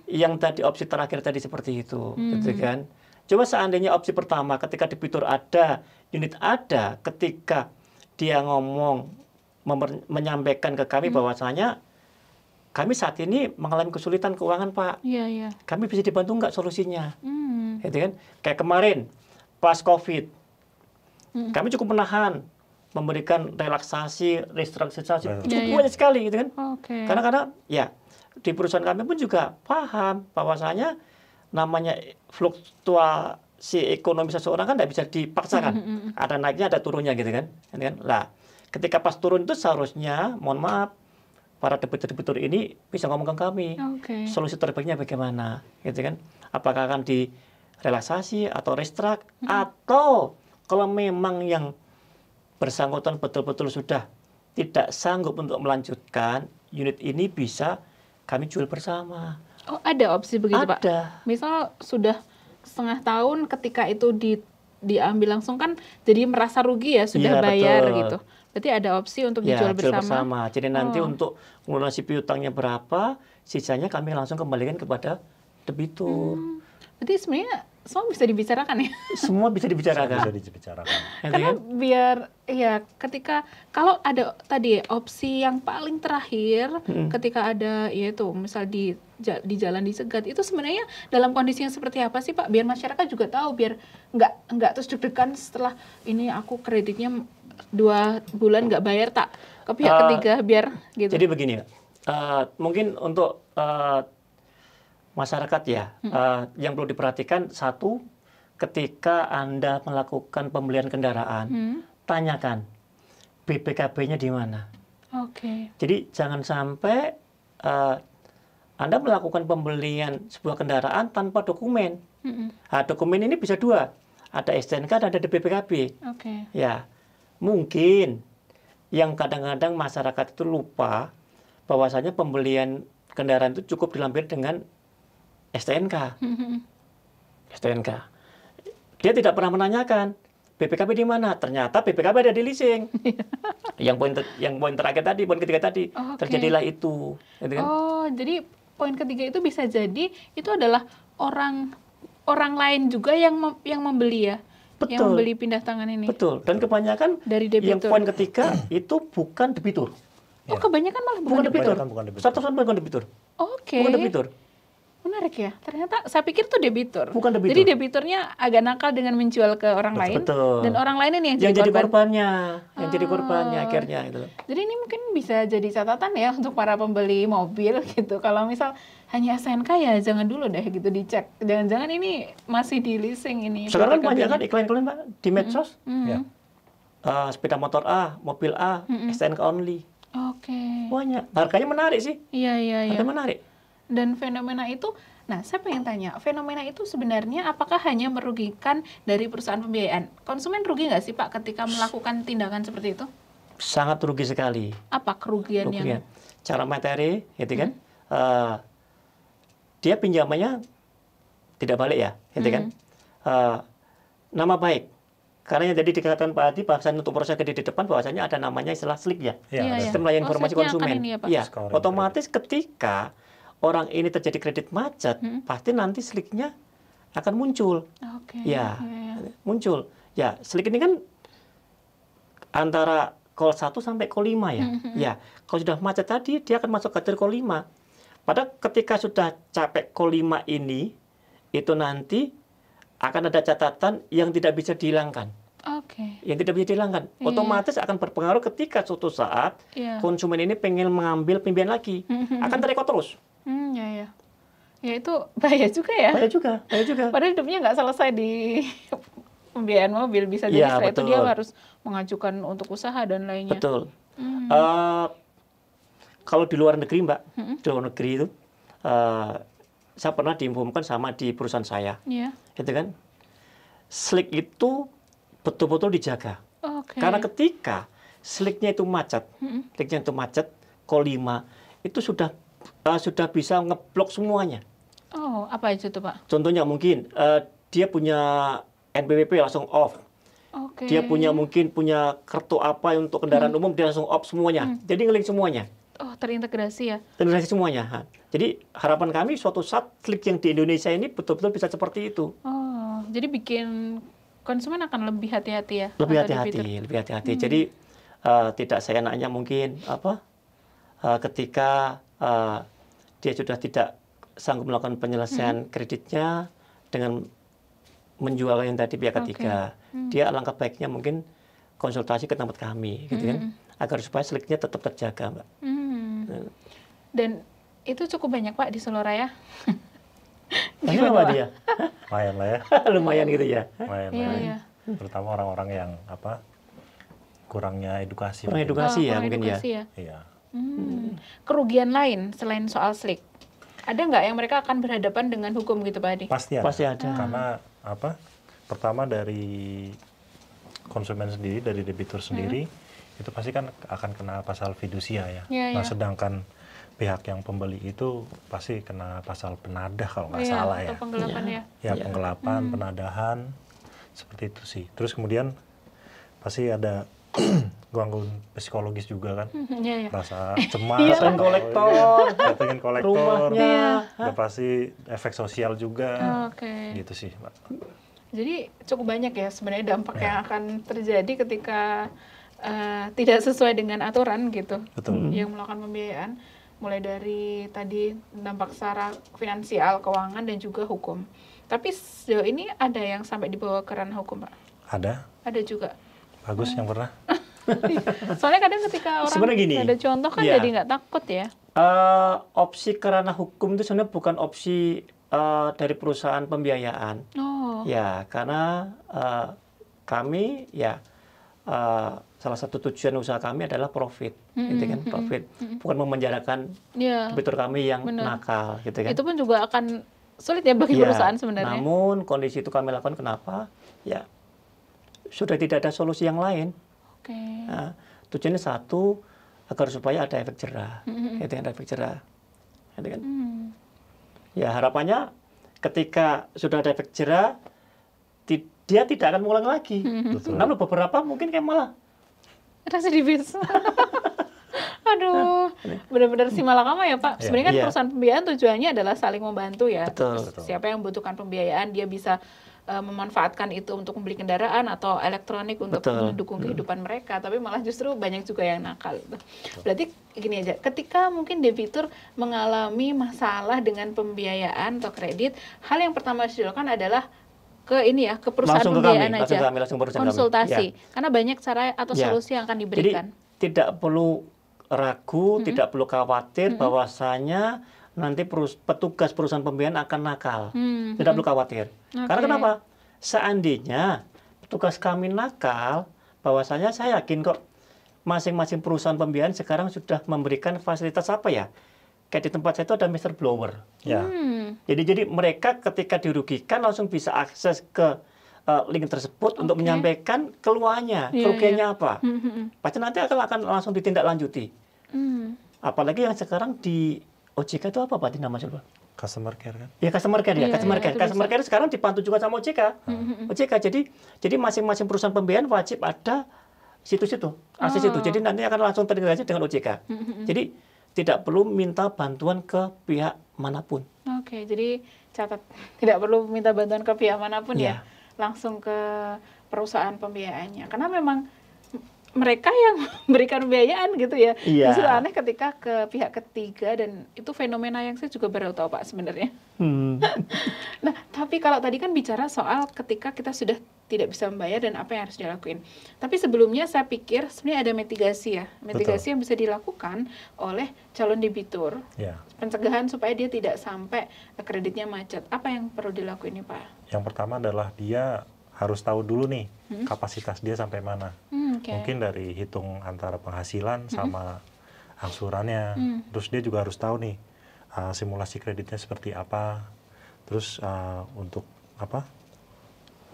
yang tadi opsi terakhir tadi seperti itu, gitu kan? Coba seandainya opsi pertama ketika debitur ada, unit ada, ketika dia ngomong menyampaikan ke kami bahwasanya kami saat ini mengalami kesulitan keuangan Pak. Kami bisa dibantu nggak solusinya? Gitu kan? Kayak kemarin pas COVID, kami cukup menahan, memberikan relaksasi, restrukturisasi cukup banyak sekali, gitu kan? Karena ya di perusahaan kami pun juga paham bahwasanya namanya fluktuasi ekonomi seseorang kan tidak bisa dipaksakan. Ada naiknya, ada turunnya, gitu kan? Lah, ketika pas turun itu seharusnya, mohon maaf, para debitur ini bisa ngomong ke kami, solusi terbaiknya bagaimana, gitu kan? Apakah akan direlaksasi atau restruk, atau kalau memang yang bersangkutan betul-betul sudah tidak sanggup untuk melanjutkan, unit ini bisa kami jual bersama. Ada opsi begitu Pak? Ada. Misal sudah setengah tahun ketika itu diambil langsung kan jadi merasa rugi ya, sudah bayar gitu. Berarti ada opsi untuk Ya, dijual jual bersama. bersama. Jadi nanti untuk melunasi piutangnya berapa, sisanya kami langsung kembalikan kepada debitur. Berarti sebenarnya semua bisa dibicarakan ya. Semua bisa Bisa dibicarakan. dibicarakan. Gitu Karena kan? biar ya ketika kalau ada tadi opsi yang paling terakhir ketika ada yaitu misal di jalan dicegat, itu sebenarnya dalam kondisi yang seperti apa sih Pak? Biar masyarakat juga tahu, biar nggak terus deg-degan setelah ini aku kreditnya 2 bulan nggak bayar tak ke pihak ketiga, biar gitu. Jadi begini, mungkin untuk masyarakat ya, yang perlu diperhatikan satu, ketika Anda melakukan pembelian kendaraan, tanyakan BPKB-nya di mana. Oke. Jadi jangan sampai Anda melakukan pembelian sebuah kendaraan tanpa dokumen. Nah, dokumen ini bisa 2, ada STNK dan ada BPKB. Oke. Ya, mungkin yang kadang-kadang masyarakat itu lupa bahwasanya pembelian kendaraan itu cukup dilampirkan dengan STNK. STNK. Dia tidak pernah menanyakan BPKB di mana. Ternyata BPKB ada di leasing. yang poin terakhir tadi, poin ketiga tadi, terjadilah itu. Gitu kan? Oh, jadi poin ketiga itu bisa jadi itu adalah orang lain juga yang membeli ya. Betul. Yang membeli pindah tangan ini. Betul. Dan kebanyakan Dari yang debitur. poin ketiga itu bukan debitur. Oh, kebanyakan malah bukan Bukan debitur. debitur. Bukan debitur. 100% bukan debitur. Oke. Bukan debitur. Menarik ya. Ternyata saya pikir tuh debitur. Bukan debitur. Jadi debiturnya agak nakal dengan menjual ke orang lain. Betul. Dan orang lain ini Yang jadi korban. korbannya, yang jadi korbannya akhirnya gitu. Jadi ini mungkin bisa jadi catatan ya untuk para pembeli mobil gitu. Kalau misal hanya SNK ya jangan dulu deh gitu dicek. Jangan-jangan ini masih di leasing ini. Sekarang kan BPKB-nya. banyak kan iklan-iklan Pak di medsos. Ya. Sepeda motor A, mobil A, STNK only. Oke. Banyak. Harganya menarik sih. Iya. Harganya menarik. Dan fenomena itu, nah saya pengen tanya, fenomena itu sebenarnya apakah hanya merugikan dari perusahaan pembiayaan? Konsumen rugi nggak sih Pak ketika melakukan tindakan seperti itu? Sangat rugi sekali. Apa kerugian yang? Cara materi, gitu kan? Dia pinjamannya tidak balik ya, gitu kan? Nama baik. Karena yang tadi dikatakan Pak Adi, bahwasannya untuk proses kredit di depan, bahwasanya ada namanya istilah SLIK ya. Iya, Sistem layanan informasi Slick-nya akan konsumen. ini ya, Pak? Iya, Scoring otomatis ketika orang ini terjadi kredit macet, pasti nanti SLIK-nya akan muncul. Oke. Ya, muncul. Ya, SLIK ini kan antara call 1 sampai call 5 ya. Ya, kalau sudah macet tadi, dia akan masuk kategori call 5. Padahal ketika sudah capek call 5 ini, itu nanti akan ada catatan yang tidak bisa dihilangkan. Oke. Yang tidak bisa dihilangkan. Otomatis akan berpengaruh ketika suatu saat konsumen ini pengen mengambil pembiayaan lagi. Akan terekor terus. Ya. Ya itu bahaya juga ya. Bahaya juga. Padahal hidupnya nggak selesai di pembiayaan mobil. Bisa jadi setelah itu dia harus mengajukan untuk usaha dan lainnya. Betul. Kalau di luar negeri Mbak, di luar negeri itu, saya pernah diinfokan sama di perusahaan saya. Iya. Gitu kan? SLIK itu betul-betul dijaga. Oke. Karena ketika SLIK-nya itu macet, call 5, itu sudah bisa ngeblok semuanya. Oh, apa itu tuh Pak? Contohnya mungkin dia punya NPWP langsung off. Oke. Dia mungkin punya kartu apa untuk kendaraan umum, dia langsung off semuanya. Jadi ngeling semuanya. Oh, terintegrasi ya? Terintegrasi semuanya. Jadi harapan kami suatu saat SLIK yang di Indonesia ini betul-betul bisa seperti itu. Oh, jadi bikin konsumen akan lebih hati-hati ya? Lebih hati-hati. Jadi tidak seenaknya mungkin ketika dia sudah tidak sanggup melakukan penyelesaian kreditnya dengan menjual yang tadi pihak ketiga. Dia alangkah baiknya mungkin konsultasi ke tempat kami, gitu kan, agar supaya SLIK-nya tetap terjaga, Mbak. Dan itu cukup banyak Pak di Seloraya. Banyak apa dia? Lumayan lah ya. Lumayan gitu ya. Lumayan. Iya. Terutama orang-orang yang kurangnya edukasi. Kurang edukasi ya kurang mungkin edukasi ya. Iya. Kerugian lain selain soal SLIK, ada nggak yang mereka akan berhadapan dengan hukum gitu Pak Adi? Pasti ada. Pasti ada. Karena pertama dari konsumen sendiri, dari debitur sendiri, itu pasti kan akan kena pasal fidusia ya. Nah, sedangkan pihak yang pembeli itu pasti kena pasal penadah kalau nggak salah ya. Atau penggelapan ya. Ya, penggelapan, penadahan, seperti itu sih. Terus kemudian pasti ada gangguan psikologis juga kan, Iya, iya. rasa cemas, Iya. Datangin kolektor, datengin kolektor, rumahnya. udah pasti efek sosial juga, Oke. gitu sih, Mbak. Jadi cukup banyak ya sebenarnya dampak yang akan terjadi ketika tidak sesuai dengan aturan gitu. Betul. Yang melakukan pembiayaan, mulai dari tadi dampak secara finansial, keuangan, dan juga hukum. Tapi sejauh ini ada yang sampai dibawa ke ranah hukum, Pak? Ada, Ada juga. bagus yang pernah. Soalnya kadang ketika orang Sebenarnya gini, ada contoh kan ya. jadi nggak takut ya. Opsi ke ranah hukum itu sebenarnya bukan opsi dari perusahaan pembiayaan. Oh. Ya, karena kami ya salah satu tujuan usaha kami adalah profit, gitu kan, profit, bukan memenjarakan Iya. debitur kami yang Benar. nakal, gitu kan. Itu pun juga akan sulit ya bagi Ya, perusahaan sebenarnya. namun kondisi itu kami lakukan kenapa? Ya, sudah tidak ada solusi yang lain. Oke. Nah, tujuannya satu, agar supaya ada efek jerah, gitu kan, ada efek jerah, gitu kan. Ya, harapannya ketika sudah ada efek jerah, dia tidak akan mengulang lagi. Betul. Namun beberapa mungkin kayak malah Residivis. Aduh, benar-benar si malakama ya Pak. Iya. Sebenarnya kan Iya. perusahaan pembiayaan tujuannya adalah saling membantu ya. Betul. Siapa yang membutuhkan pembiayaan, dia bisa memanfaatkan itu untuk membeli kendaraan atau elektronik untuk Betul. mendukung kehidupan mereka. Tapi malah justru banyak juga yang nakal. Berarti gini aja, ketika mungkin debitur mengalami masalah dengan pembiayaan atau kredit, hal yang pertama harus dilakukan adalah ke ini ya, ke perusahaan langsung ke pembiayaan kami, aja. langsung perusahaan kami. Konsultasi. Ya. Karena banyak cara atau Ya. solusi yang akan Jadi diberikan. tidak perlu ragu, tidak perlu khawatir bahwasanya nanti petugas perusahaan pembiayaan akan nakal. Tidak perlu khawatir. Karena Oke. kenapa? Seandainya petugas kami nakal, bahwasanya saya yakin kok masing-masing perusahaan pembiayaan sekarang sudah memberikan fasilitas apa ya? Kayak di tempat saya itu ada Mr. Blower. Ya, Jadi mereka ketika dirugikan langsung bisa akses ke link tersebut untuk menyampaikan keluhannya, Iya, kerugiannya apa. Pasti nanti akan langsung ditindaklanjuti. Apalagi yang sekarang di OJK itu apa Pak nama coba? customer care kan. Ya customer care ya, Iya, customer iya, care. itu Customer care sekarang dibantu juga sama OJK. OJK. Jadi masing-masing perusahaan pembiayaan wajib ada situs itu, akses itu. Jadi nanti akan langsung terintegrasi dengan OJK. Jadi tidak perlu minta bantuan ke pihak manapun. Oke, jadi catat tidak perlu minta bantuan ke pihak manapun Iya. ya, langsung ke perusahaan pembiayaannya. Karena memang mereka yang memberikan pembiayaan gitu ya. Iya. Justru aneh ketika ke pihak ketiga dan itu fenomena yang saya juga baru tahu Pak sebenarnya. Nah, tapi kalau tadi kan bicara soal ketika kita sudah tidak bisa membayar dan apa yang harus dilakuin. Tapi sebelumnya saya pikir sebenarnya ada mitigasi ya. Mitigasi yang bisa dilakukan oleh calon debitur. Ya. Pencegahan supaya dia tidak sampai kreditnya macet. Apa yang perlu dilakuin nih Pak? Yang pertama adalah dia harus tahu dulu nih kapasitas dia sampai mana. Oke. Mungkin dari hitung antara penghasilan sama angsurannya. Terus dia juga harus tahu nih simulasi kreditnya seperti apa. Terus untuk apa?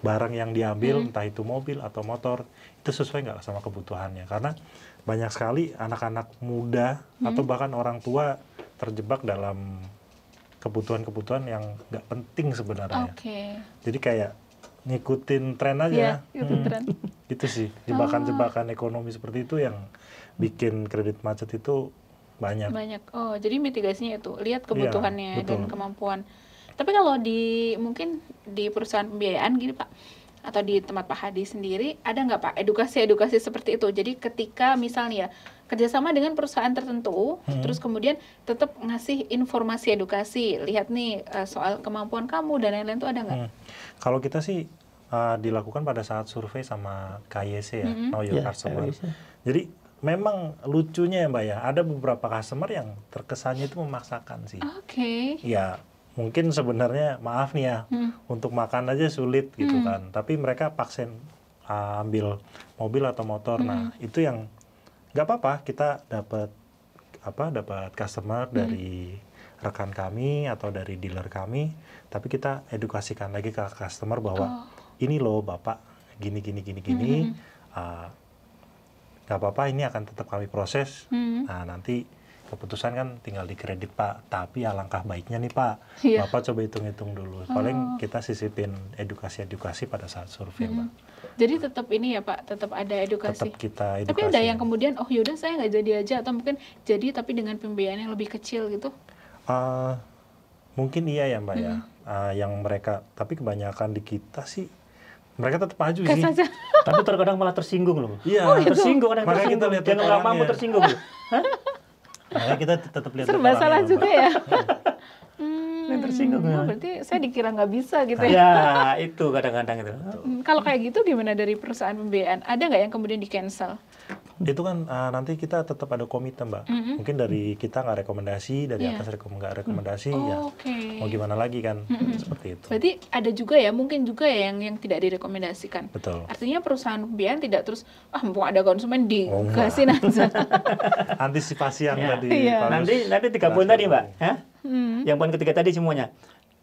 Barang yang diambil, entah itu mobil atau motor, itu sesuai nggak sama kebutuhannya. Karena banyak sekali anak-anak muda atau bahkan orang tua terjebak dalam kebutuhan-kebutuhan yang nggak penting sebenarnya. Oke. Jadi kayak ngikutin tren Iya, aja. ngikutin tren. Gitu sih, jebakan-jebakan ekonomi seperti itu yang bikin kredit macet itu banyak. Banyak. Oh, jadi mitigasinya itu lihat kebutuhannya Iya, dan betul. kemampuan. Tapi kalau mungkin di perusahaan pembiayaan gini Pak, atau di tempat Pak Hadi sendiri, ada nggak Pak edukasi-edukasi seperti itu? Jadi ketika misalnya kerjasama dengan perusahaan tertentu, terus kemudian tetap ngasih informasi edukasi, lihat nih soal kemampuan kamu dan lain-lain itu ada nggak? Kalau kita sih dilakukan pada saat survei sama KYC ya, Know Your Ya, Customer. KYC. Jadi memang lucunya ya Mbak ya, ada beberapa customer yang terkesannya itu memaksakan sih. Oke. Ya mungkin sebenarnya maaf nih ya, untuk makan aja sulit gitu kan. Tapi mereka paksain ambil mobil atau motor. Nah itu yang nggak apa-apa, kita dapat customer dari rekan kami atau dari dealer kami. Tapi kita edukasikan lagi ke customer bahwa ini loh Bapak gini. Nggak apa-apa, ini akan tetap kami proses. Nah nanti keputusan kan tinggal di kredit Pak, tapi alangkah baiknya nih Pak, Iya. Bapak coba hitung-hitung dulu. Paling kita sisipin edukasi-edukasi pada saat survei Mbak. Jadi tetap ini ya Pak, tetap ada edukasi. Tetap kita edukasi. Tapi ada yang kemudian, oh yaudah saya nggak jadi aja, atau mungkin jadi tapi dengan pembiayaan yang lebih kecil gitu. Mungkin iya ya Mbak ya, yang mereka, tapi kebanyakan di kita sih mereka tetap maju sih. Saja. Tapi terkadang malah tersinggung loh. Iya, Tersinggung, ada yang makanya kita tersinggung. lihat Yang nggak mampu orangnya. tersinggung loh. Hah? Makanya kita tetap lihat Serba orangnya, salah Mbak. juga ya. Yang tersinggung. Oh, berarti saya dikira nggak bisa gitu ya. Ya, itu kadang-kadang itu. Kalau kayak gitu gimana dari perusahaan pembiayaan? Ada nggak yang kemudian di cancel? Itu kan nanti kita tetap ada komite Mbak. Mungkin dari kita nggak rekomendasi, dari Iya. atas nggak rekomendasi, ya Oke. mau gimana lagi kan, seperti itu. Berarti ada juga ya, mungkin juga ya yang tidak direkomendasikan. Betul. Artinya perusahaan pembiayaan tidak terus, mumpung ada konsumen Oh, dikasihin aja. Antisipasi yang Ya. tadi. Iya. Pak Gus Nanti 3 poin tadi Mbak. jelaskan. Hah? Yang poin ketiga tadi semuanya.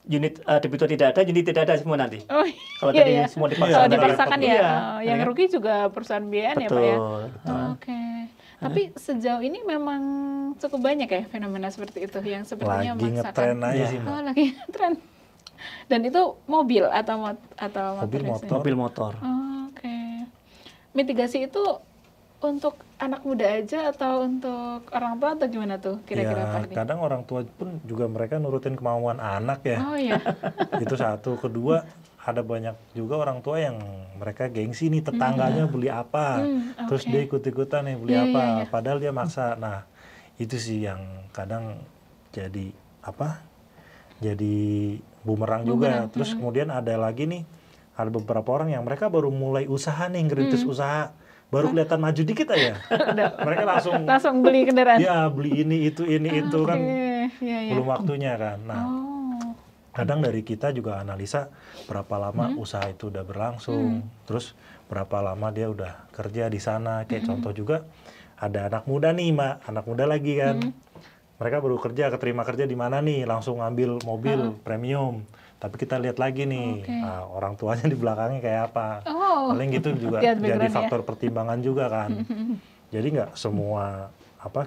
Unit debitur tidak ada, unit tidak ada semua nanti. Oh Kalau iya tadi ya. semua Kalau dipaksakan. dipaksakan ya, Iya. yang Iya kan? rugi juga perusahaan pembiayaan ya Pak ya. Betul. Oke. Tapi sejauh ini memang cukup banyak ya fenomena seperti itu yang sepertinya Lagi memaksakan. ngetren aja Iya. sih Mbak. Oh, lagi tren. Dan itu mobil atau Mobil, biasanya? motor. Mobil motor. Oh, oke. Mitigasi itu untuk anak muda aja atau untuk orang tua atau gimana tuh kira-kira Ya, Pak ini? kadang orang tua pun juga mereka nurutin kemauan anak ya. Oh iya. Itu satu. Kedua, ada banyak juga orang tua yang mereka gengsi nih tetangganya beli apa. Terus oke. dia ikut-ikutan nih beli Iya, apa. iya, iya. Padahal dia maksa. Nah, itu sih yang kadang jadi apa? Jadi bumerang juga. Terus kemudian ada lagi nih, ada beberapa orang yang mereka baru mulai usaha nih, ngerintis usaha. Baru kelihatan maju dikit aja. Mereka Langsung beli kendaraan. ya beli ini itu kan Oke, iya, iya. belum waktunya kan. Nah, Oh, kadang dari kita juga analisa berapa lama usaha itu udah berlangsung, terus berapa lama dia udah kerja di sana. Kayak contoh juga ada anak muda nih Mbak, anak muda lagi kan. Mereka baru kerja, keterima kerja di mana nih, langsung ngambil mobil premium. Tapi kita lihat lagi nih, Oke. orang tuanya di belakangnya kayak apa. Oh. Paling gitu juga Lihat jadi background ya. faktor pertimbangan juga kan. Jadi nggak semua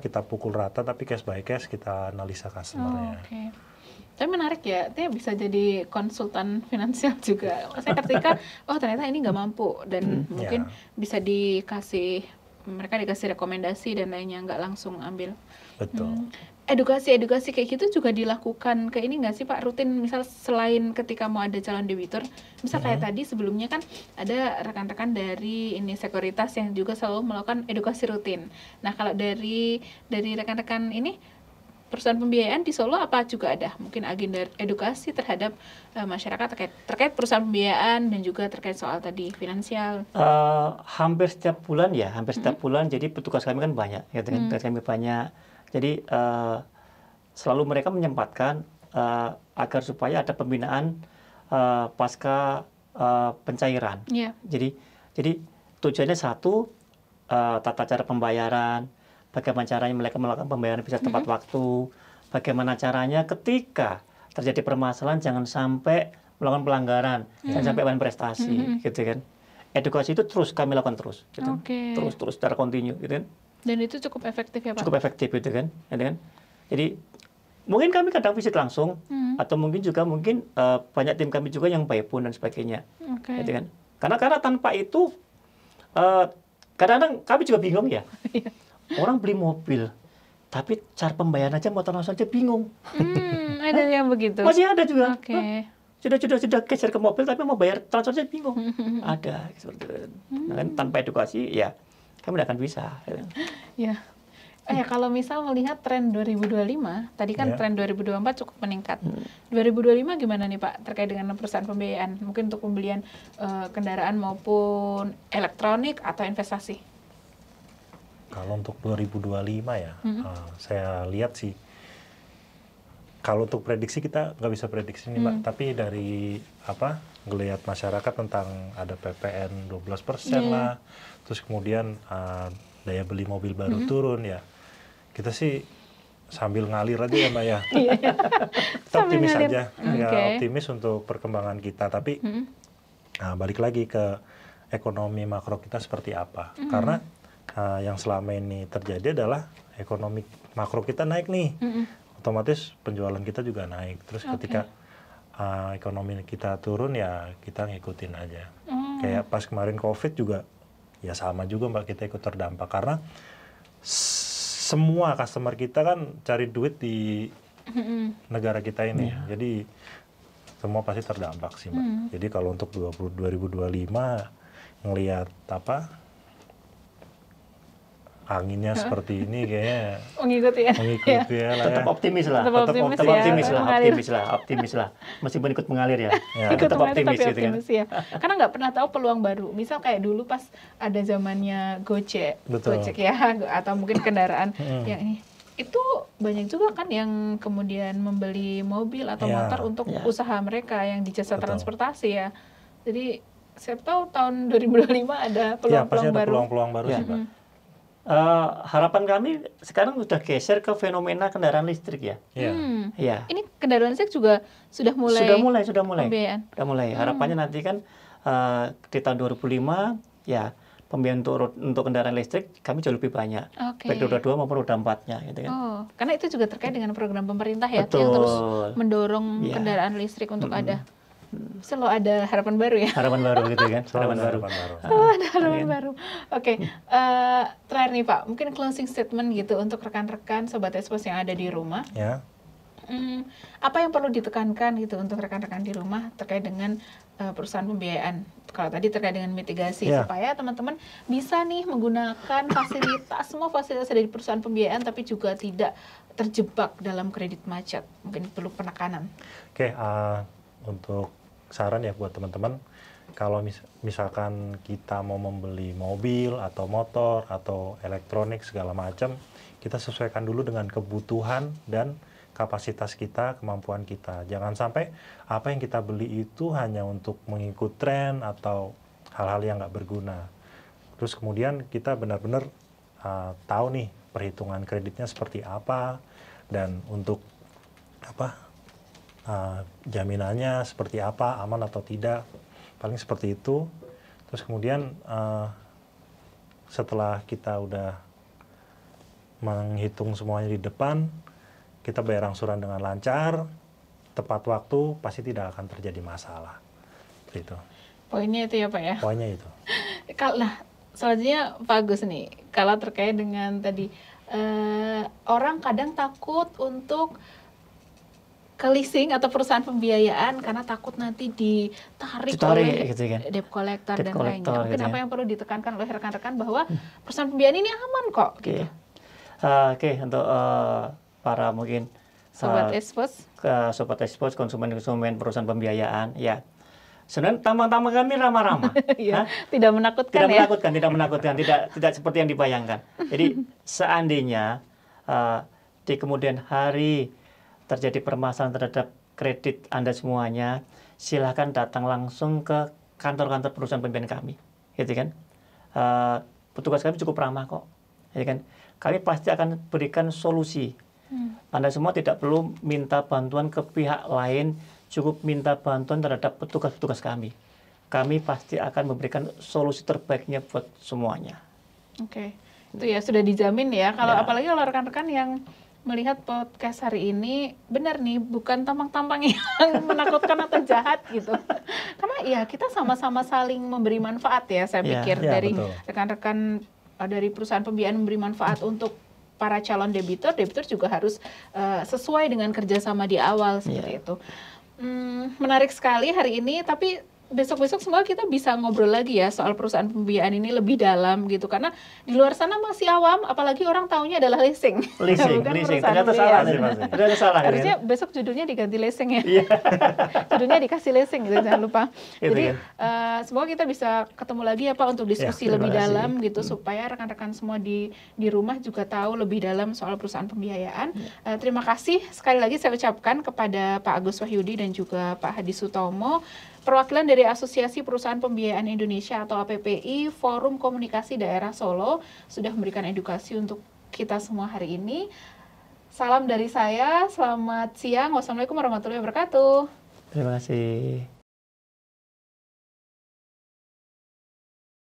kita pukul rata, tapi case by case kita analisa customer-nya. Oke. Tapi menarik ya, dia bisa jadi konsultan finansial juga. Saya ketika, ternyata ini nggak mampu dan mungkin bisa mereka dikasih rekomendasi dan lainnya, nggak langsung ambil. Betul. Edukasi kayak gitu juga dilakukan ke ini nggak sih Pak, rutin, misal selain ketika mau ada calon debitur, misal kayak tadi sebelumnya kan ada rekan-rekan dari ini sekuritas yang juga selalu melakukan edukasi rutin. Nah kalau dari rekan-rekan ini perusahaan pembiayaan di Solo apa juga ada mungkin agenda edukasi terhadap masyarakat terkait perusahaan pembiayaan dan juga terkait soal tadi finansial? Hampir setiap bulan ya, jadi petugas kami kan banyak, gitu kan. Petugas kami banyak. Jadi selalu mereka menyempatkan agar supaya ada pembinaan pasca pencairan. Iya. Jadi tujuannya satu, tata cara pembayaran, bagaimana caranya mereka melakukan pembayaran bisa tepat waktu, bagaimana caranya ketika terjadi permasalahan jangan sampai melakukan pelanggaran, jangan sampai main prestasi, gitu kan. Edukasi itu terus kami lakukan terus, gitu. Oke. Terus secara kontinu, gitu kan. Dan itu cukup efektif ya Pak? Cukup efektif gitu kan. Jadi mungkin kami kadang visit langsung atau mungkin banyak tim kami juga yang by phone dan sebagainya. Oke. Gitu kan. Karena tanpa itu kadang-kadang kami juga bingung ya. Orang beli mobil tapi cara pembayaran aja mau transfer aja bingung. Ada yang begitu. Masih ada juga. Oke. Sudah geser ke mobil tapi mau bayar transfer aja bingung. Ada seperti itu. Nah, kan tanpa edukasi ya kami tidak akan bisa. Ya. Kalau misal melihat tren 2025, tadi kan tren 2024 cukup meningkat. 2025 gimana nih Pak terkait dengan perusahaan pembiayaan? Mungkin untuk pembelian kendaraan maupun elektronik atau investasi? Kalau untuk 2025 ya, saya lihat sih, kalau untuk prediksi kita nggak bisa prediksi nih Mbak, tapi dari ngelihat masyarakat tentang ada PPN 12% lah, terus kemudian daya beli mobil baru turun ya, kita sih sambil ngalir aja ya Mbak ya. Kita optimis aja, ya optimis untuk perkembangan kita, tapi balik lagi ke ekonomi makro kita seperti apa, karena yang selama ini terjadi adalah ekonomi makro kita naik nih, otomatis penjualan kita juga naik. Terus ketika ekonomi kita turun ya kita ngikutin aja. Kayak pas kemarin COVID juga ya sama juga Mbak, kita ikut terdampak karena semua customer kita kan cari duit di negara kita ini. Jadi semua pasti terdampak sih Mbak. Jadi kalau untuk 2025 ngelihat anginnya seperti ini kayaknya mengikuti ya lah tetap ya. optimis lah, Tetap optimis lah, meskipun ikut mengalir ya, ikut tetap mengalir optimis tapi gitu kan. optimis ya, karena nggak pernah tahu peluang baru. Misal kayak dulu pas ada zamannya Gojek ya, atau mungkin kendaraan yang ini, itu banyak juga kan yang kemudian membeli mobil atau motor untuk usaha mereka yang di jasa transportasi ya. Jadi saya tahu tahun 2025 ada peluang-peluang baru. Peluang-peluang baru sih Pak. Harapan kami sekarang sudah geser ke fenomena kendaraan listrik ya. Ya. Ini kendaraan listrik juga sudah mulai. Pembiayaan. Sudah mulai. Harapannya nanti kan di tahun 2005 ya pembiayaan untuk kendaraan listrik kami jauh lebih banyak. Baik roda 2 maupun roda 4-nya gitu kan. Karena itu juga terkait dengan program pemerintah ya, Betul. yang terus mendorong kendaraan listrik untuk ada. Selalu ada harapan baru ya. Harapan baru gitu kan. Harapan baru. Ada harapan baru. Oke. Terakhir nih Pak, mungkin closing statement gitu untuk rekan-rekan Sobat Expose yang ada di rumah. Ya. Apa yang perlu ditekankan gitu untuk rekan-rekan di rumah terkait dengan perusahaan pembiayaan? Kalau tadi terkait dengan mitigasi supaya teman-teman bisa nih menggunakan semua fasilitas dari perusahaan pembiayaan tapi juga tidak terjebak dalam kredit macet. Mungkin perlu penekanan. Oke, untuk saran ya buat teman-teman, kalau misalkan kita mau membeli mobil atau motor atau elektronik segala macam, kita sesuaikan dulu dengan kebutuhan dan kapasitas kita, kemampuan kita. Jangan sampai apa yang kita beli itu hanya untuk mengikut tren atau hal-hal yang nggak berguna. Terus kemudian kita benar-benar tahu nih perhitungan kreditnya seperti apa dan untuk jaminannya seperti apa, aman atau tidak, paling seperti itu. Terus kemudian setelah kita udah menghitung semuanya di depan, kita bayar angsuran dengan lancar, tepat waktu, pasti tidak akan terjadi masalah. Itu. Poinnya itu ya Pak ya? Poinnya itu. Nah, selanjutnya Pak Agus nih, kalau terkait dengan tadi, orang kadang takut untuk ke leasing atau perusahaan pembiayaan karena takut nanti ditarik oleh gitu kan, debt collector dan lainnya. Mungkin gitu apa yang perlu ditekankan oleh rekan-rekan bahwa perusahaan pembiayaan ini aman kok gitu. Oke, untuk para mungkin Sobat Expose, konsumen perusahaan pembiayaan ya. Sebenarnya tamu-tamu kami ramah-ramah. Tidak menakutkan tidak menakutkan, tidak seperti yang dibayangkan. Jadi seandainya di kemudian hari terjadi permasalahan terhadap kredit Anda semuanya, silakan datang langsung ke kantor-kantor perusahaan pembiayaan kami, gitu kan. Petugas kami cukup ramah kok, ya kan. Kami pasti akan berikan solusi. Anda semua tidak perlu minta bantuan ke pihak lain, cukup minta bantuan terhadap petugas-petugas kami. Kami pasti akan memberikan solusi terbaiknya buat semuanya. Oke, itu ya sudah dijamin ya. Kalau apalagi kalau rekan-rekan yang melihat podcast hari ini, benar nih, bukan tampang-tampang yang menakutkan atau jahat gitu. Karena ya kita sama-sama saling memberi manfaat ya, saya pikir dari rekan-rekan dari perusahaan pembiayaan memberi manfaat untuk para calon debitur juga harus sesuai dengan kerjasama di awal seperti itu. Menarik sekali hari ini, tapi besok-besok semoga kita bisa ngobrol lagi ya soal perusahaan pembiayaan ini lebih dalam gitu, karena di luar sana masih awam, apalagi orang taunya adalah leasing. Leasing. Ternyata salah sih Mas. Ternyata salah. Harusnya besok judulnya diganti leasing ya. Judulnya dikasih leasing gitu, jangan lupa. Jadi semoga kita bisa ketemu lagi ya Pak untuk diskusi lebih dalam gitu, supaya rekan-rekan semua di rumah juga tahu lebih dalam soal perusahaan pembiayaan. Terima kasih sekali lagi saya ucapkan kepada Pak Agus Wahyudi dan juga Pak Hadi Sutomo, perwakilan dari Asosiasi Perusahaan Pembiayaan Indonesia atau APPI, Forum Komunikasi Daerah Solo, sudah memberikan edukasi untuk kita semua hari ini. Salam dari saya, selamat siang, wassalamualaikum warahmatullahi wabarakatuh. Terima kasih.